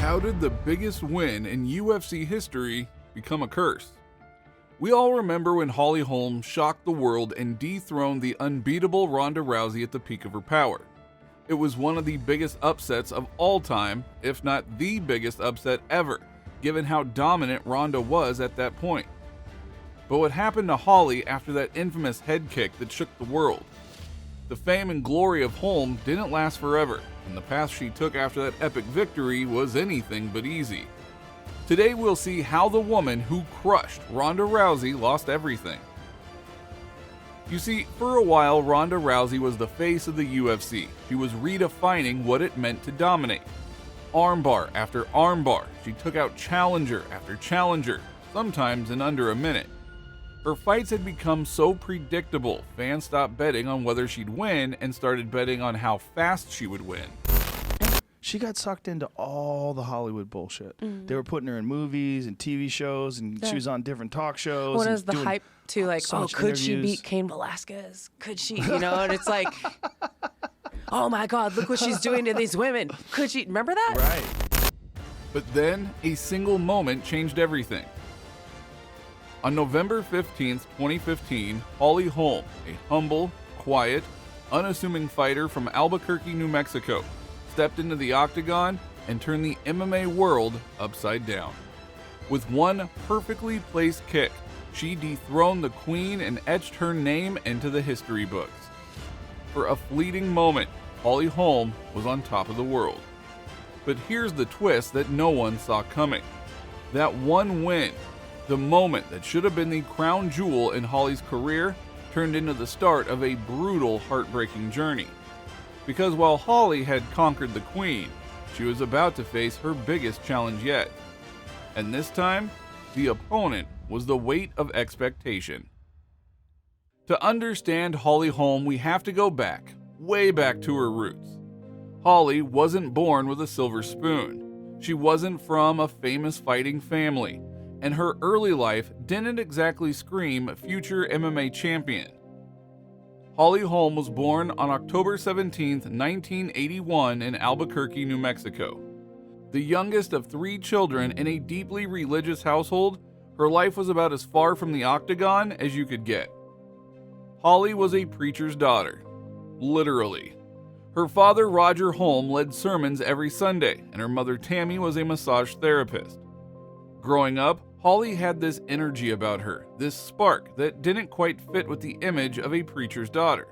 How did the biggest win in UFC history become a curse? We all remember when Holm shocked the world and dethroned the unbeatable Ronda Rousey at the peak of her power. It was one of the biggest upsets of all time, if not the biggest upset ever, given how dominant Ronda was at that point. But what happened to Holly after that infamous head kick that shook the world? The fame and glory of Holm didn't last forever, and the path she took after that epic victory was anything but easy. Today we'll see how the woman who crushed Ronda Rousey lost everything. You see, for a while Ronda Rousey was the face of the UFC. She was redefining what it meant to dominate. Armbar after armbar, she took out challenger after challenger, sometimes in under a minute. Her fights had become so predictable, fans stopped betting on whether she'd win and started betting on how fast she would win. She got sucked into all the Hollywood bullshit. They were putting her in movies and TV shows, and she was on different talk shows. What is the hype to like, so oh, much could she interviews. beat Cain Velasquez? Could she, you know? And it's like, oh my God, look what she's doing to these women. Could she, remember that? Right. But then, a single moment changed everything. On November 15th, 2015, Holm, a humble, quiet, unassuming fighter from Albuquerque, New Mexico, stepped into the octagon and turned the MMA world upside down. With one perfectly placed kick, she dethroned the queen and etched her name into the history books. For a fleeting moment, Holm was on top of the world. But here's the twist that no one saw coming. That one win, the moment that should have been the crown jewel in Holly's career, turned into the start of a brutal, heartbreaking journey. Because while Holly had conquered the queen, she was about to face her biggest challenge yet. And this time, the opponent was the weight of expectation. To understand Holm, we have to go back, way back to her roots. Holly wasn't born with a silver spoon. She wasn't from a famous fighting family, and her early life didn't exactly scream future MMA champion. Holm was born on October 17, 1981 in Albuquerque, New Mexico. The youngest of 3 children in a deeply religious household, her life was about as far from the octagon as you could get. Holly was a preacher's daughter, literally. Her father, Roger Holm, led sermons every Sunday, and her mother, Tammy, was a massage therapist. Growing up, Holly had this energy about her, this spark that didn't quite fit with the image of a preacher's daughter.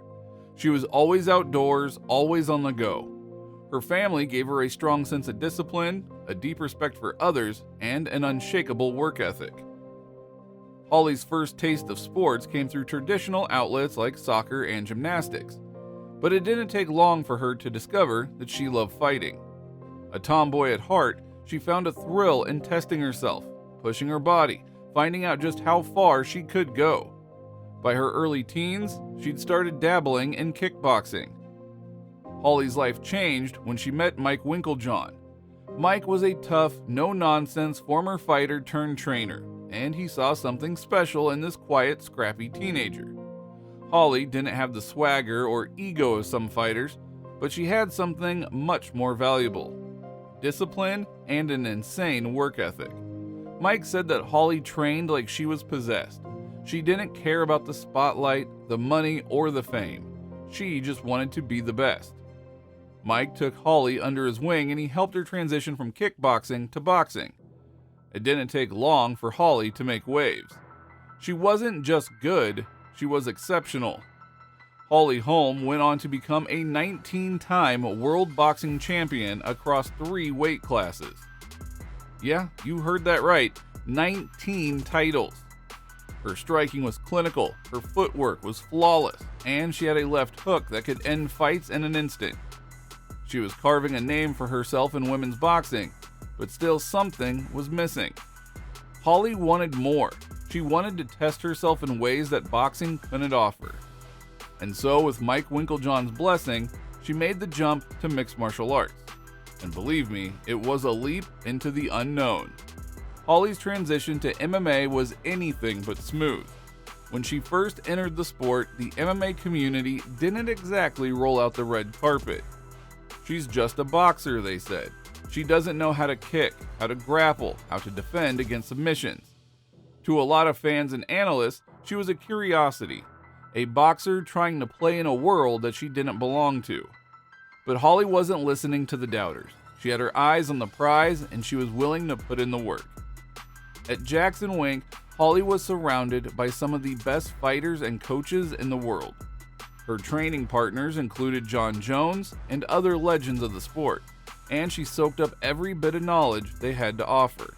She was always outdoors, always on the go. Her family gave her a strong sense of discipline, a deep respect for others, and an unshakable work ethic. Holly's first taste of sports came through traditional outlets like soccer and gymnastics, but it didn't take long for her to discover that she loved fighting. A tomboy at heart, she found a thrill in testing herself, pushing her body, finding out just how far she could go. By her early teens, she'd started dabbling in kickboxing. Holly's life changed when she met Mike Winkeljohn. Mike was a tough, no-nonsense former fighter turned trainer, and he saw something special in this quiet, scrappy teenager. Holly didn't have the swagger or ego of some fighters, but she had something much more valuable: discipline and an insane work ethic. Mike said that Holly trained like she was possessed. She didn't care about the spotlight, the money, or the fame. She just wanted to be the best. Mike took Holly under his wing and he helped her transition from kickboxing to boxing. It didn't take long for Holly to make waves. She wasn't just good, she was exceptional. Holm went on to become a 19-time world boxing champion across 3 weight classes. Yeah, you heard that right, 19 titles. Her striking was clinical, her footwork was flawless, and she had a left hook that could end fights in an instant. She was carving a name for herself in women's boxing, but still something was missing. Holly wanted more. She wanted to test herself in ways that boxing couldn't offer. And so, with Mike Winkeljohn's blessing, she made the jump to mixed martial arts. And believe me, it was a leap into the unknown. Holly's transition to MMA was anything but smooth. When she first entered the sport, the MMA community didn't exactly roll out the red carpet. She's just a boxer, they said. She doesn't know how to kick, how to grapple, how to defend against submissions. To a lot of fans and analysts, she was a curiosity, a boxer trying to play in a world that she didn't belong to. But Holly wasn't listening to the doubters. She had her eyes on the prize, and she was willing to put in the work. At Jackson Wink, Holly was surrounded by some of the best fighters and coaches in the world. Her training partners included John Jones and other legends of the sport, and she soaked up every bit of knowledge they had to offer.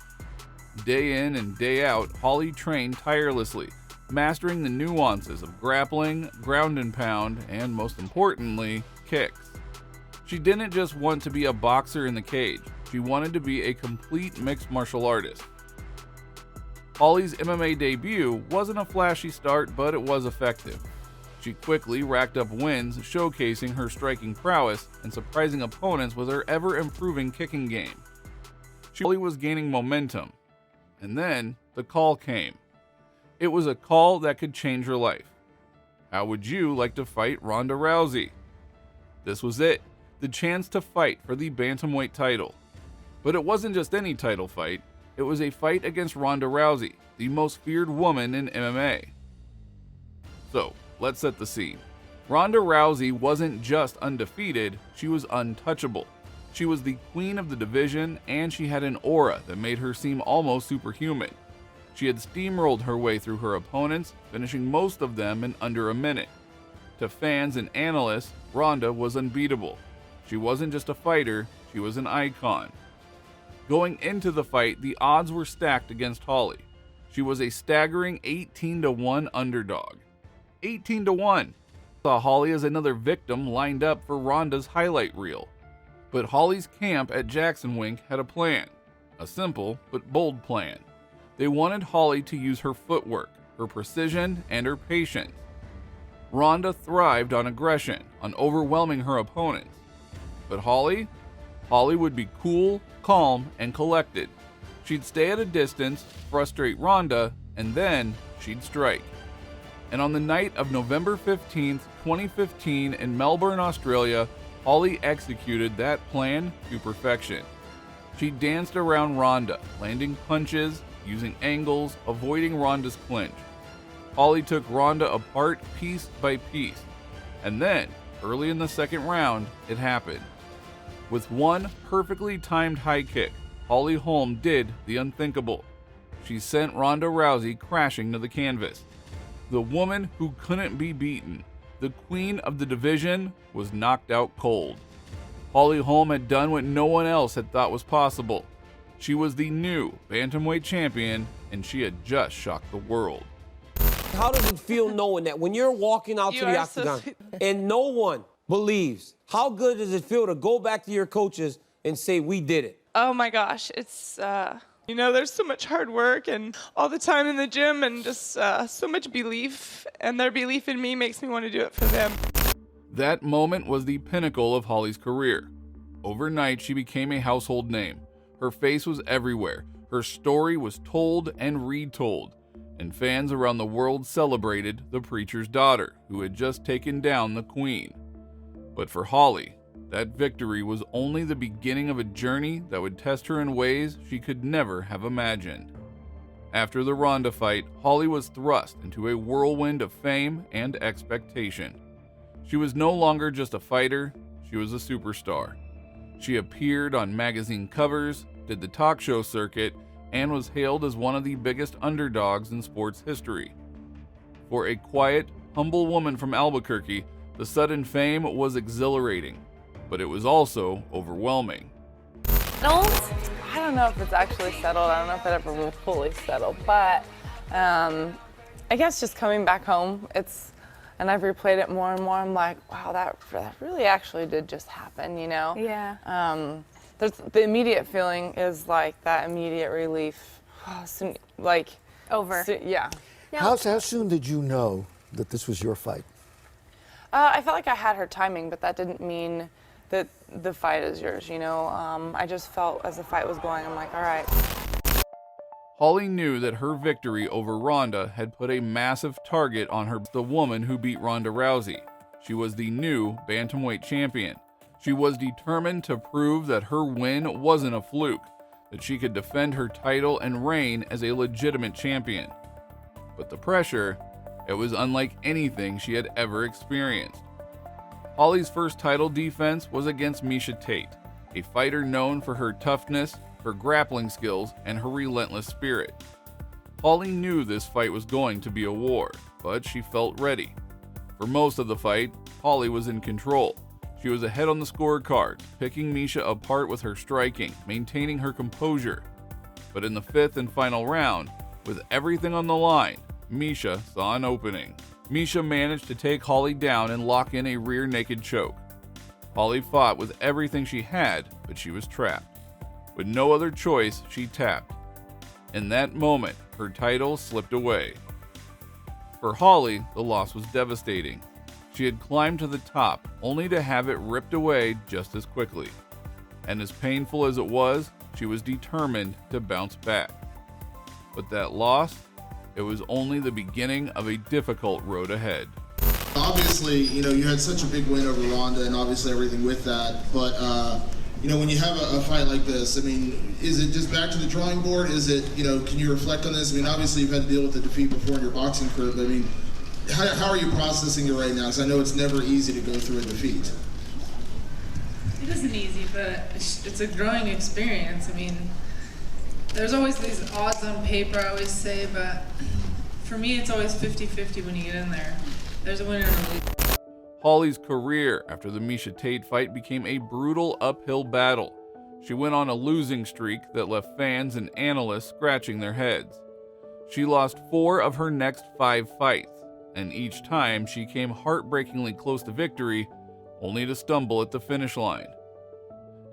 Day in and day out, Holly trained tirelessly, mastering the nuances of grappling, ground and pound, and most importantly, kicks. She didn't just want to be a boxer in the cage, she wanted to be a complete mixed martial artist. Holly's MMA debut wasn't a flashy start, but it was effective. She quickly racked up wins, showcasing her striking prowess and surprising opponents with her ever-improving kicking game. Holly was gaining momentum, and then the call came. It was a call that could change her life. How would you like to fight Ronda Rousey? This was it, the chance to fight for the bantamweight title. But it wasn't just any title fight, it was a fight against Ronda Rousey, the most feared woman in MMA. So, let's set the scene. Ronda Rousey wasn't just undefeated, she was untouchable. She was the queen of the division, and she had an aura that made her seem almost superhuman. She had steamrolled her way through her opponents, finishing most of them in under a minute. To fans and analysts, Ronda was unbeatable. She wasn't just a fighter, she was an icon. Going into the fight, the odds were stacked against Holly. She was a staggering 18-1 underdog. 18-1. Saw Holly as another victim lined up for Ronda's highlight reel. But Holly's camp at Jackson Wink had a plan. A simple but bold plan. They wanted Holly to use her footwork, her precision, and her patience. Ronda thrived on aggression, on overwhelming her opponents. But Holly would be cool, calm, and collected. She'd stay at a distance, frustrate Ronda, and then she'd strike. And on the night of November 15th, 2015 in Melbourne, Australia, Holly executed that plan to perfection. She danced around Ronda, landing punches, using angles, avoiding Ronda's clinch. Holly took Ronda apart piece by piece. And then, early in the second round, it happened. With one perfectly timed high kick, Holly Holm did the unthinkable. She sent Ronda Rousey crashing to the canvas. The woman who couldn't be beaten, the queen of the division, was knocked out cold. Holly Holm had done what no one else had thought was possible. She was the new bantamweight champion, and she had just shocked the world. How does it feel knowing that when you're walking out to the octagon and no one believes? How good does it feel to go back to your coaches and say, we did it? Oh my gosh, it's, there's so much hard work and all the time in the gym and just so much belief, and their belief in me makes me want to do it for them. That moment was the pinnacle of Holly's career. Overnight, she became a household name. Her face was everywhere. Her story was told and retold, and fans around the world celebrated the preacher's daughter, who had just taken down the queen. But for Holly, that victory was only the beginning of a journey that would test her in ways she could never have imagined. After the Ronda fight, Holly was thrust into a whirlwind of fame and expectation. She was no longer just a fighter, she was a superstar. She appeared on magazine covers, did the talk show circuit, and was hailed as one of the biggest underdogs in sports history. For a quiet, humble woman from Albuquerque, the sudden fame was exhilarating, but it was also overwhelming. I don't know if it's actually settled. I don't know if it ever will fully settle, but I guess just coming back home, and I've replayed it more and more. I'm like, wow, that really actually did just happen, you know? Yeah. The immediate feeling is like that immediate relief. Over. Yeah. How soon did you know that this was your fight? I felt like I had her timing, but that didn't mean that the fight is yours, you know? I just felt as the fight was going, I'm like, all right. Holly knew that her victory over Ronda had put a massive target on her, the woman who beat Ronda Rousey. She was the new bantamweight champion. She was determined to prove that her win wasn't a fluke, that she could defend her title and reign as a legitimate champion. But the pressure, it was unlike anything she had ever experienced. Holly's first title defense was against Miesha Tate, a fighter known for her toughness, her grappling skills, and her relentless spirit. Holly knew this fight was going to be a war, but she felt ready. For most of the fight, Holly was in control. She was ahead on the scorecard, picking Miesha apart with her striking, maintaining her composure. But in the fifth and final round, with everything on the line, Miesha saw an opening. Miesha managed to take Holly down and lock in a rear naked choke. Holly fought with everything she had, but she was trapped. With no other choice, she tapped. In that moment, her title slipped away. For Holly, the loss was devastating. She had climbed to the top, only to have it ripped away just as quickly. And as painful as it was, she was determined to bounce back. But that loss, it was only the beginning of a difficult road ahead. Obviously, you had such a big win over Ronda and obviously everything with that, but when you have a fight like this, is it just back to the drawing board? Is it, can you reflect on this? Obviously you've had to deal with the defeat before in your boxing career, but how are you processing it right now? Because I know it's never easy to go through a defeat. It isn't easy, but it's a growing experience. There's always these odds on paper, I always say, but for me it's always 50-50 when you get in there. There's a winner and a loser. Holly's career after the Miesha Tate fight became a brutal uphill battle. She went on a losing streak that left fans and analysts scratching their heads. She lost 4 of her next 5 fights, and each time she came heartbreakingly close to victory, only to stumble at the finish line.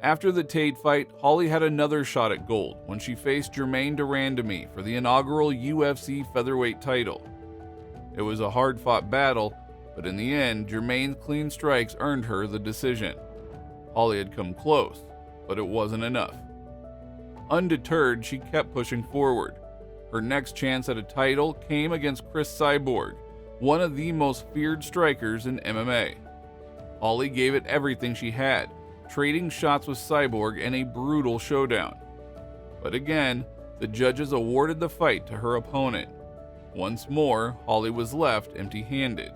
After the Tate fight, Holly had another shot at gold when she faced Germaine de Randamie for the inaugural UFC featherweight title. It was a hard-fought battle, but in the end, Germaine's clean strikes earned her the decision. Holly had come close, but it wasn't enough. Undeterred, she kept pushing forward. Her next chance at a title came against Cris Cyborg, one of the most feared strikers in MMA. Holly gave it everything she had, trading shots with Cyborg in a brutal showdown. But again, the judges awarded the fight to her opponent. Once more, Holly was left empty-handed.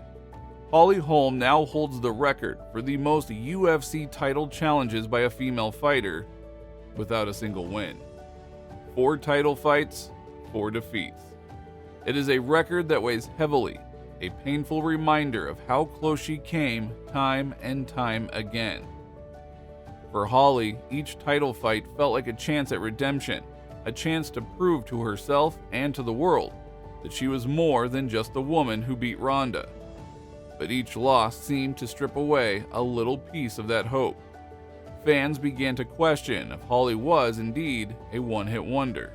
Holly Holm now holds the record for the most UFC title challenges by a female fighter without a single win. 4 title fights, 4 defeats. It is a record that weighs heavily, a painful reminder of how close she came time and time again. For Holly, each title fight felt like a chance at redemption, a chance to prove to herself and to the world that she was more than just the woman who beat Ronda. But each loss seemed to strip away a little piece of that hope. Fans began to question if Holly was indeed a one-hit wonder.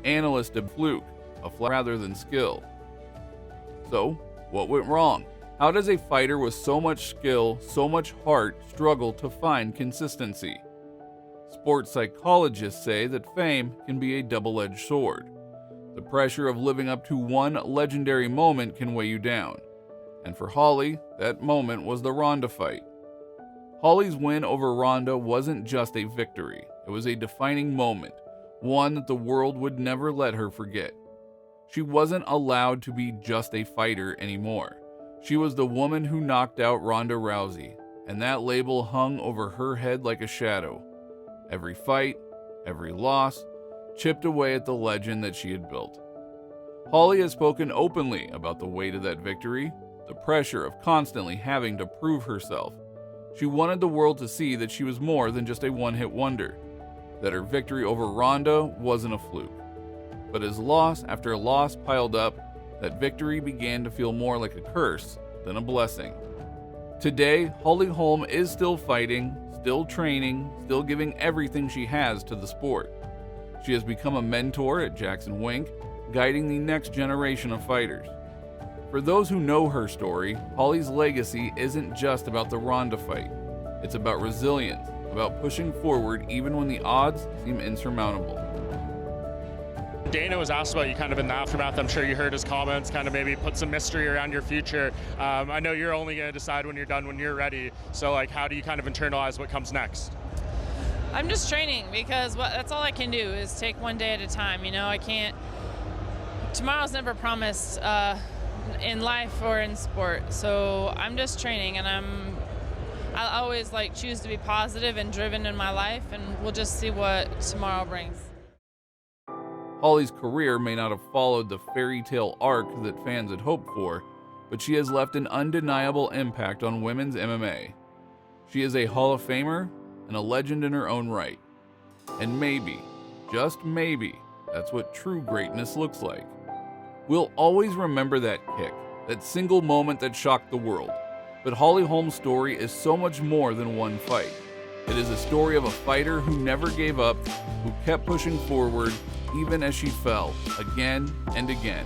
Analysts a fluke, rather than skill. So, what went wrong? How does a fighter with so much skill, so much heart, struggle to find consistency? Sports psychologists say that fame can be a double-edged sword. The pressure of living up to one legendary moment can weigh you down. And for Holly, that moment was the Ronda fight. Holly's win over Ronda wasn't just a victory, it was a defining moment, one that the world would never let her forget. She wasn't allowed to be just a fighter anymore. She was the woman who knocked out Ronda Rousey, and that label hung over her head like a shadow. Every fight, every loss, chipped away at the legend that she had built. Holly has spoken openly about the weight of that victory, the pressure of constantly having to prove herself. She wanted the world to see that she was more than just a one-hit wonder, that her victory over Ronda wasn't a fluke. But as loss after loss piled up, that victory began to feel more like a curse than a blessing. Today, Holly Holm is still fighting, still training, still giving everything she has to the sport. She has become a mentor at Jackson Wink, guiding the next generation of fighters. For those who know her story, Holly's legacy isn't just about the Ronda fight. It's about resilience, about pushing forward even when the odds seem insurmountable. Dana was asked about you kind of in the aftermath. I'm sure you heard his comments, kind of maybe put some mystery around your future. I know you're only going to decide when you're done, when you're ready. So like, how do you kind of internalize what comes next? I'm just training because that's all I can do is take one day at a time. You know, I can't. Tomorrow's never promised in life or in sport. So I'm just training, and I'll always like choose to be positive and driven in my life, and we'll just see what tomorrow brings. Holly's career may not have followed the fairy tale arc that fans had hoped for, but she has left an undeniable impact on women's MMA. She is a Hall of Famer and a legend in her own right. And maybe, just maybe, that's what true greatness looks like. We'll always remember that kick, that single moment that shocked the world. But Holly Holm's story is so much more than one fight. It is a story of a fighter who never gave up, who kept pushing forward, even as she fell, again and again.